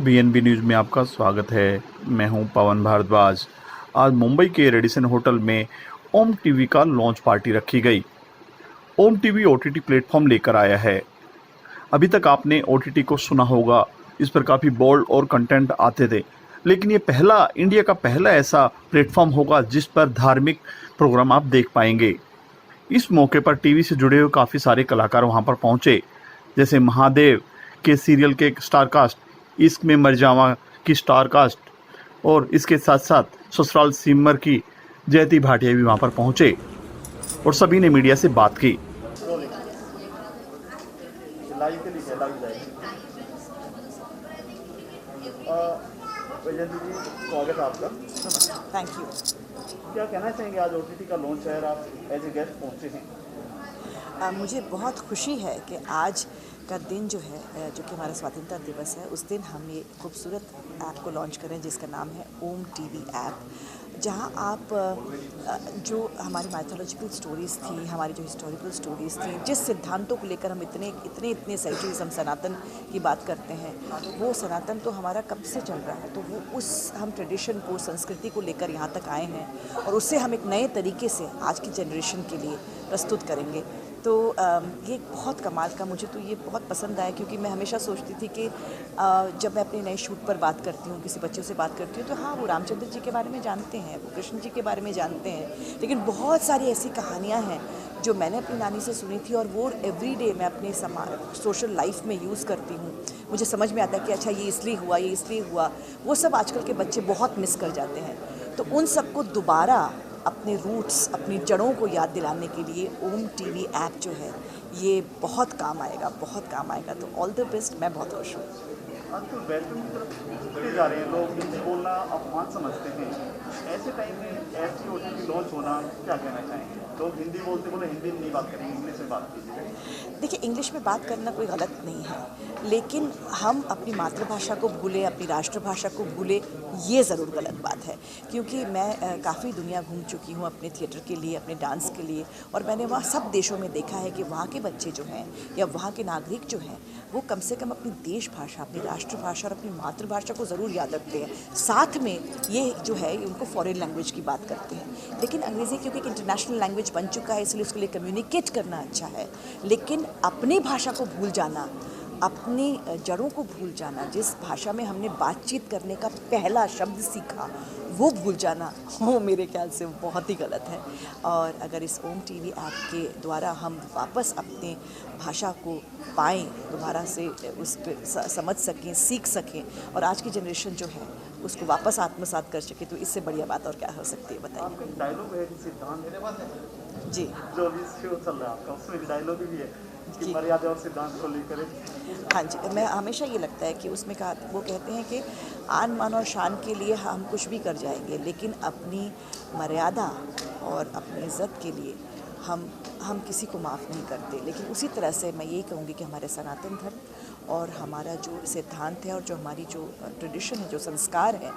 BNB news में आपका स्वागत है। मैं हूं पवन भारद्वाज। आज मुंबई के रेडिसन होटल में ओम टीवी का लॉन्च पार्टी रखी गई। ओम टीवी ओटीटी प्लेटफॉर्म लेकर आया है। अभी तक आपने ओटीटी को सुना होगा, इस पर काफ़ी बोल्ड और कंटेंट आते थे, लेकिन ये इंडिया का पहला ऐसा प्लेटफॉर्म होगा जिस पर धार्मिक प्रोग्राम आप देख पाएंगे। इस मौके पर टीवी से जुड़े हुए काफ़ी सारे कलाकार वहां पर पहुंचे, जैसे महादेव के सीरियल के स्टार कास्ट, इश्क में मर जावा की स्टार कास्ट, और इसके साथ साथ ससुराल सिमर की जयती भाटिया भी वहां पर पहुंचे और सभी ने मीडिया से बात की। स्वागत है आपका। Thank you. क्या कहना चाहेंगे, आज ओटीटी का लॉन्च है और आप एज ए गेस्ट पहुंचे हैं? मुझे बहुत खुशी है कि आज का दिन जो है, जो कि हमारा स्वतंत्रता दिवस है, उस दिन हम ये खूबसूरत ऐप को लॉन्च करें जिसका नाम है ओम टीवी ऐप, जहां आप जो हमारी माइथोलॉजिकल स्टोरीज़ थी, हमारी जो हिस्टोरिकल स्टोरीज़ थी, जिस सिद्धांतों को लेकर हम इतने सेंचुरीज हम सनातन की बात करते हैं, वो सनातन तो हमारा कब से चल रहा है, तो वो उस हम ट्रेडिशन को, संस्कृति को लेकर यहाँ तक आए हैं और उससे हम एक नए तरीके से आज की जनरेशन के लिए प्रस्तुत करेंगे। तो ये बहुत कमाल का, मुझे तो ये बहुत पसंद आया, क्योंकि मैं हमेशा सोचती थी कि जब मैं अपने नए शूट पर बात करती हूँ, किसी बच्चों से बात करती हूँ, तो हाँ, वो रामचंद्र जी के बारे में जानते हैं, वो कृष्ण जी के बारे में जानते हैं, लेकिन बहुत सारी ऐसी कहानियाँ हैं जो मैंने अपनी नानी से सुनी थी और वो एवरीडे मैं अपने सोशल लाइफ में यूज़ करती हूँ। मुझे समझ में आता है कि अच्छा ये इसलिए हुआ, ये इसलिए हुआ। वो सब आजकल के बच्चे बहुत मिस कर जाते हैं, तो उन सबको दोबारा अपने रूट्स, अपनी जड़ों को याद दिलाने के लिए ओम टीवी ऐप जो है ये बहुत काम आएगा, बहुत काम आएगा। तो ऑल द बेस्ट, मैं बहुत खुश हूँ। आजकल वेस्टर्न की तरफ बढ़ते जा रहे हैं लोग, हिंदी बोलना अपमान समझते हैं। ऐसे टाइम में ऐसी ओटीटी लॉन्च होना, क्या कहना चाहेंगे? लोग हिंदी बोलते बोले हिंदी में नहीं बात करेंगे, इंग्लिश में बात कीजिए। देखिए, इंग्लिश में बात करना कोई गलत नहीं है, लेकिन हम अपनी मातृभाषा को भूलें, अपनी राष्ट्रभाषा को भूलें, ये ज़रूर गलत बात है। क्योंकि मैं काफ़ी दुनिया घूम चुकी हूँ अपने थिएटर के लिए, अपने डांस के लिए, और मैंने वहाँ सब देशों में देखा है कि वहाँ के बच्चे जो हैं या वहाँ के नागरिक जो हैं, वो कम से कम अपनी देश भाषा, अपनी राष्ट्रभाषा और अपनी मातृभाषा को ज़रूर याद रखते हैं। साथ में ये जो है उनको फॉरेन लैंग्वेज की बात करते हैं, लेकिन अंग्रेज़ी क्योंकि एक इंटरनेशनल लैंग्वेज बन चुका है, इसलिए उसके लिए कम्युनिकेट करना अच्छा है, लेकिन अपनी भाषा को भूल जाना, अपनी जड़ों को भूल जाना, जिस भाषा में हमने बातचीत करने का पहला शब्द सीखा, वो भूल जाना, वो मेरे ख्याल से बहुत ही गलत है। और अगर इस ओम टीवी ऐप के द्वारा हम वापस अपने भाषा को पाएँ, दोबारा से उस पर समझ सकें, सीख सकें, और आज की जनरेशन जो है उसको वापस आत्मसात कर सके, तो इससे बढ़िया बात और क्या हो सकती है, बताइए। डायलॉग है सिद्धांत जी, जो अभी शो चल रहा है आपका, उसमें डायलॉग भी है कि मर्यादा और सिद्धांत को लेकर। हाँ जी, मैं हमेशा ये लगता है कि उसमें कहा, वो कहते हैं कि आन मान और शान के लिए हम कुछ भी कर जाएंगे, लेकिन अपनी मर्यादा और अपनी इज़्ज़त के लिए हम किसी को माफ़ नहीं करते। लेकिन उसी तरह से मैं यही कहूँगी कि हमारे सनातन धर्म और हमारा जो सिद्धांत है और जो हमारी जो ट्रेडिशन है, जो संस्कार है,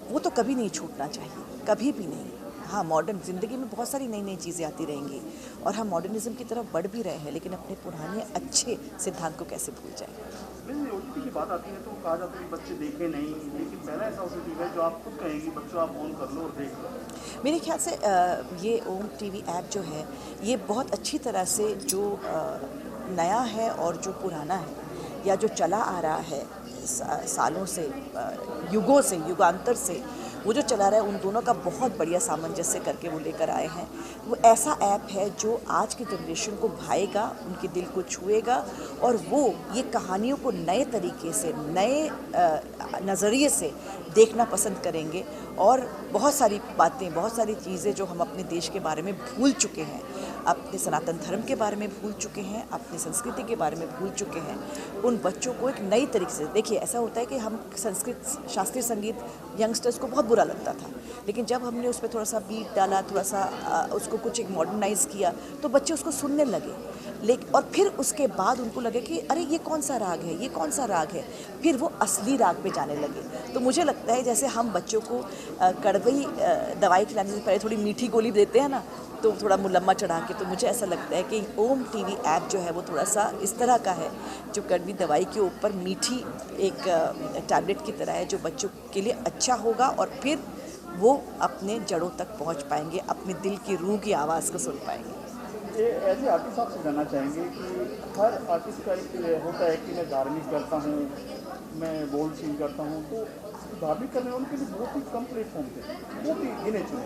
वो तो कभी नहीं छूटना चाहिए, कभी भी नहीं। हाँ, मॉडर्न ज़िंदगी में बहुत सारी नई नई चीज़ें आती रहेंगी और हम मॉडर्निज़्म की तरफ बढ़ भी रहे हैं, लेकिन अपने पुराने अच्छे सिद्धांत को कैसे भूल जाएं। ओटीटी की बात आती है तो कहा जाता है कि बच्चे देखे नहीं, लेकिन पहला ऐसा ओटीटी है जो आप खुद कहेंगे बच्चों आप ऑन कर लो और देख लो। मेरे ख्याल से ये ओम टीवी ऐप जो है, ये बहुत अच्छी तरह से जो नया है और जो पुराना है या जो चला आ रहा है सालों से, युगों से, युगांतर से, वो जो चला रहा है, उन दोनों का बहुत बढ़िया सामंजस्य करके वो लेकर आए हैं। वो ऐसा ऐप है जो आज की जनरेशन को भाएगा, उनके दिल को छुएगा, और वो ये कहानियों को नए तरीके से, नए नज़रिए से देखना पसंद करेंगे। और बहुत सारी बातें, बहुत सारी चीज़ें जो हम अपने देश के बारे में भूल चुके हैं, अपने सनातन धर्म के बारे में भूल चुके हैं, अपनी संस्कृति के बारे में भूल चुके हैं, उन बच्चों को एक नई तरीके से देखिए। ऐसा होता है कि हम संस्कृत, शास्त्रीय संगीत यंगस्टर्स को बहुत बुरा लगता था, लेकिन जब हमने उस पर थोड़ा सा बीट डाला, थोड़ा सा उसको कुछ एक मॉडर्नाइज़ किया, तो बच्चे उसको सुनने लगे। और फिर उसके बाद उनको लगे कि अरे ये कौन सा राग है, ये कौन सा राग है, फिर वो असली राग पे जाने लगे। तो मुझे लगता है जैसे हम बच्चों को कड़वी दवाई खिलाने से पहले थोड़ी मीठी गोली देते हैं ना, तो थोड़ा मुलम्मा चढ़ा के, तो मुझे ऐसा लगता है कि ओम टीवी ऐप जो है वो थोड़ा सा इस तरह का है, जो कड़वी दवाई के ऊपर मीठी एक टैबलेट की तरह है, जो बच्चों के लिए अच्छा होगा और फिर वो अपने जड़ों तक पहुंच पाएंगे, अपने दिल की रूह की आवाज़ को सुन पाएंगे। ये ऐसे आर्टिस्ट आपसे जानना चाहेंगे कि हर आर्टिस्ट का एक होता है कि मैं धार्मिक करता हूँ, मैं बोल्ड सीन करता हूँ, तो धार्मिक करने वालों के लिए बहुत ही कम प्लेटफॉर्म थे, बहुत ही गिने चुने।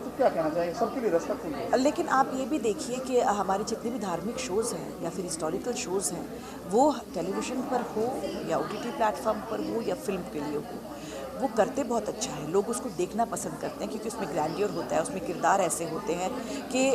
तो क्या कहना चाहेंगे, सबके लिए रास्ता खुल गया। लेकिन आप ये भी देखिए कि हमारे जितने भी धार्मिक शोज़ हैं या फिर हिस्टोरिकल शोज़ हैं, वो टेलीविज़न पर हो या OTT प्लेटफॉर्म पर हो या फिल्म के लिए हो, वो करते बहुत अच्छा है। लोग उसको देखना पसंद करते हैं क्योंकि उसमें ग्रैंडियर होता है, उसमें किरदार ऐसे होते हैं कि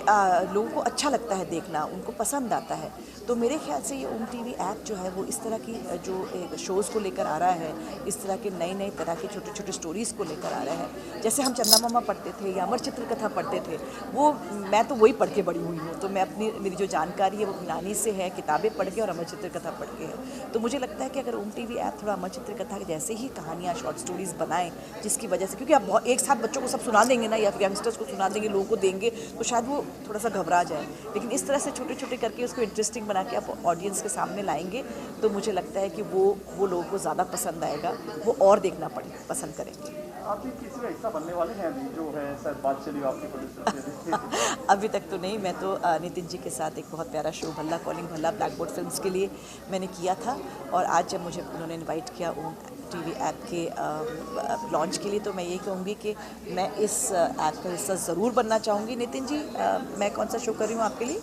लोगों को अच्छा लगता है देखना, उनको पसंद आता है। तो मेरे ख्याल से ये ओम टीवी ऐप जो है वो इस तरह की जो शोज़ को लेकर आ रहा है, इस तरह के नए नए तरह के छोटे छोटे स्टोरीज़ को लेकर आ रहा है। जैसे हम चंदा मामा पढ़ते थे या अमर चित्र कथा पढ़ते थे, वो मैं तो वही पढ़ के बड़ी हुई हूँ, तो मैं मेरी जो जानकारी है वो नानी से है, किताबें पढ़ के और अमर चित्र कथा पढ़ के है। तो मुझे लगता है कि अगर ओम टीवी ऐप थोड़ा अमर चित्र कथा जैसे ही कहानियाँ, शॉर्ट स्टोरीज़ बनाएं, जिसकी वजह से, क्योंकि आप बहुत एक साथ बच्चों को सब सुना देंगे ना, या फिर यंगस्टर्स को सुना देंगे, लोगों को देंगे, तो शायद वो थोड़ा सा घबरा जाए। लेकिन इस तरह से छोटे छोटे करके उसको इंटरेस्टिंग बना के आप ऑडियंस के सामने लाएंगे, तो मुझे लगता है कि वो लोगों को ज़्यादा पसंद आएगा, वो और देखना पसंद करेंगे। आप भी किसी का हिस्सा बनने वाले हैं अभी, जो है शायद बात चली आपकी प्रोड्यूसर से। अभी तक तो नहीं, मैं तो नितिन जी के साथ एक बहुत प्यारा show Bhalla calling Bhalla black board films के लिए मैंने किया था, और आज जब मुझे उन्होंने इनवाइट किया ओम टीवी ऐप के लॉन्च के लिए, तो मैं यही कहूँगी कि मैं इस ऐप का हिस्सा ज़रूर बनना चाहूँगी। नितिन जी, मैं कौन सा शो कर रही हूँ आपके लिए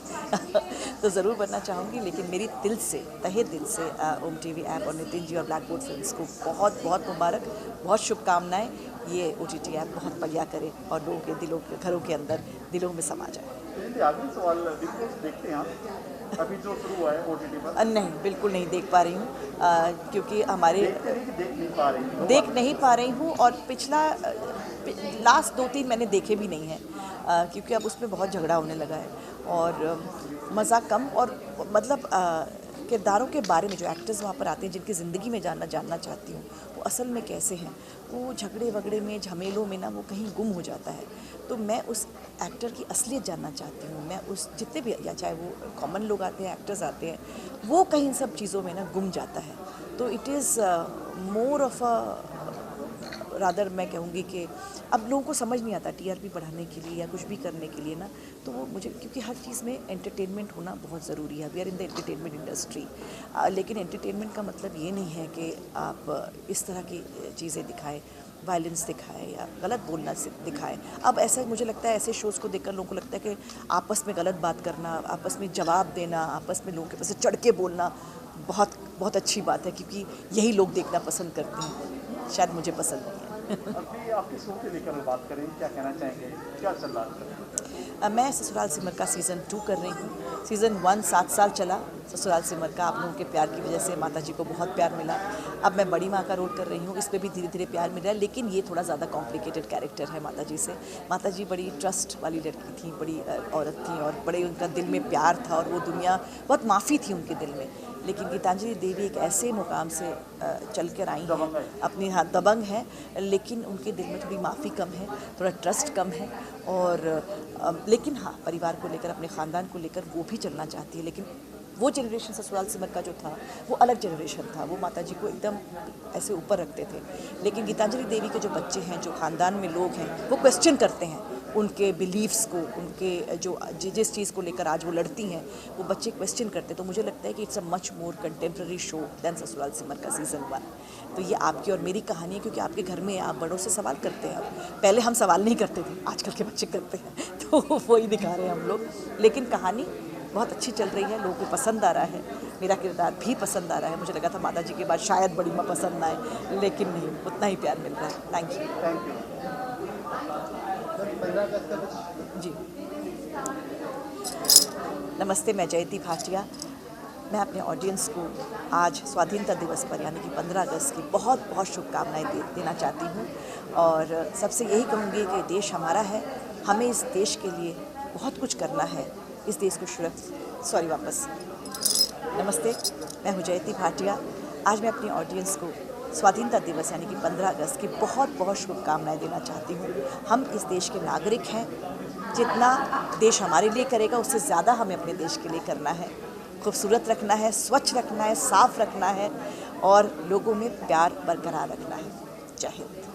तो ज़रूर बनना चाहूँगी, लेकिन मेरी दिल से, तहे दिल से ओम टीवी ऐप और नितिन जी और ब्लैक बोर्ड फिल्म्स को बहुत बहुत मुबारक, बहुत शुभकामनाएँ। ये OTT ऐप बहुत बढ़िया करे और लोगों के दिलों के, घरों के अंदर, दिलों में समा जाए। आखिरी सवाल, बिग बॉस देखते हैं आप? अभी जो शुरू हुआ है OTT पर? नहीं, बिल्कुल नहीं देख पा रही हूँ, क्योंकि हमारे देख नहीं पा रही हूँ। देख नहीं पा रही हूँ, और पिछला लास्ट 2-3 मैंने देखे भी नहीं हैं, क्योंकि अब उसमें बहुत झगड़ा होने लगा है और मज़ा कम, और मतलब किरदारों के बारे में जो एक्टर्स वहाँ पर आते हैं, जिनकी ज़िंदगी में जानना चाहती हूँ वो असल में कैसे हैं, वो झगड़े वगड़े में, झमेलों में ना वो कहीं गुम हो जाता है। तो मैं उस एक्टर की असलियत जानना चाहती हूँ, मैं उस जितने भी, या चाहे वो कॉमन लोग आते हैं, एक्टर्स आते हैं, वो कहीं इन सब चीज़ों में ना गुम जाता है। तो it is more of a rather, मैं कहूँगी कि अब लोगों को समझ नहीं आता TRP बढ़ाने के लिए या कुछ भी करने के लिए ना, तो वो मुझे, क्योंकि हर चीज़ में एंटरटेनमेंट होना बहुत ज़रूरी है, we are in the entertainment industry, लेकिन एंटरटेनमेंट का मतलब ये नहीं है कि आप इस तरह की चीज़ें दिखाएं, वायलेंस दिखाएं या गलत बोलना दिखाएं। अब ऐसा मुझे लगता है, ऐसे शोज़ को देखकर लोगों को लगता है कि आपस में गलत बात करना, आपस में जवाब देना, आपस में लोगों के पास चढ़ के बोलना बहुत बहुत अच्छी बात है, क्योंकि यही लोग देखना पसंद करते हैं, शायद मुझे पसंद नहीं है। अभी आपके शो के लेकर बात करें, क्या कहना चाहेंगे, क्या चल रहा है? मैं ससुराल सिमर का सीज़न 2 कर रही हूँ। सीज़न 1 7 साल चला ससुराल सिमर का, आप लोगों के प्यार की वजह से माता जी को बहुत प्यार मिला। अब मैं बड़ी माँ का रोल कर रही हूँ, इस पर भी धीरे धीरे प्यार मिल रहा है, लेकिन ये थोड़ा ज़्यादा कॉम्प्लिकेटेड कैरेक्टर है माता जी से। माता जी बड़ी ट्रस्ट वाली लड़की थी, बड़ी औरत थी, और बड़े उनका दिल में प्यार था, और वो दुनिया बहुत माफ़ी थी उनके दिल में। लेकिन गीतांजलि देवी एक ऐसे मुकाम से चल कर आई हैं, अपनी हाँ दबंग है, लेकिन उनके दिल में थोड़ी माफ़ी कम है, थोड़ा ट्रस्ट कम है, और लेकिन हाँ, परिवार को लेकर, अपने ख़ानदान को लेकर वो भी चलना चाहती है। लेकिन वो जनरेशन ससुराल सिमर का जो था, वो अलग जनरेशन था, वो माता जी को एकदम ऐसे ऊपर रखते थे। लेकिन गीतांजलि देवी के जो बच्चे हैं, जो ख़ानदान में लोग हैं, वो क्वेश्चन करते हैं उनके बिलीव्स को, उनके जो जिस चीज़ को लेकर आज वो लड़ती हैं, वो बच्चे क्वेश्चन करते हैं। तो मुझे लगता है कि it's a much more contemporary show than Sasural Simar का सीज़न 1। तो ये आपकी और मेरी कहानी है, क्योंकि आपके घर में आप बड़ों से सवाल करते हैं। पहले हम सवाल नहीं करते थे, आजकल के बच्चे करते हैं, तो वही दिखा रहे हैं हम लोग। लेकिन कहानी बहुत अच्छी चल रही है, लोगों को पसंद आ रहा है, मेरा किरदार भी पसंद आ रहा है। मुझे लगा था माता जी के बाद शायद बड़ी माँ पसंद ना आए, लेकिन नहीं, उतना ही प्यार मिल रहा है। Thank you. जी, नमस्ते, मैं जयती भाटिया। मैं अपने ऑडियंस को आज स्वाधीनता दिवस पर, यानी कि 15 अगस्त की बहुत बहुत शुभकामनाएं देना चाहती हूँ, और सबसे यही कहूँगी कि देश हमारा है, हमें इस देश के लिए बहुत कुछ करना है, इस देश को वापस। नमस्ते, मैं हूं जयती भाटिया। आज मैं अपनी ऑडियंस को स्वाधीनता दिवस यानी कि 15 अगस्त की बहुत बहुत शुभकामनाएं देना चाहती हूं। हम इस देश के नागरिक हैं। जितना देश हमारे लिए करेगा उससे ज़्यादा हमें अपने देश के लिए करना है। खूबसूरत रखना है, स्वच्छ रखना है, साफ रखना है और लोगों में प्यार बरकरार रखना है। जय हिंद।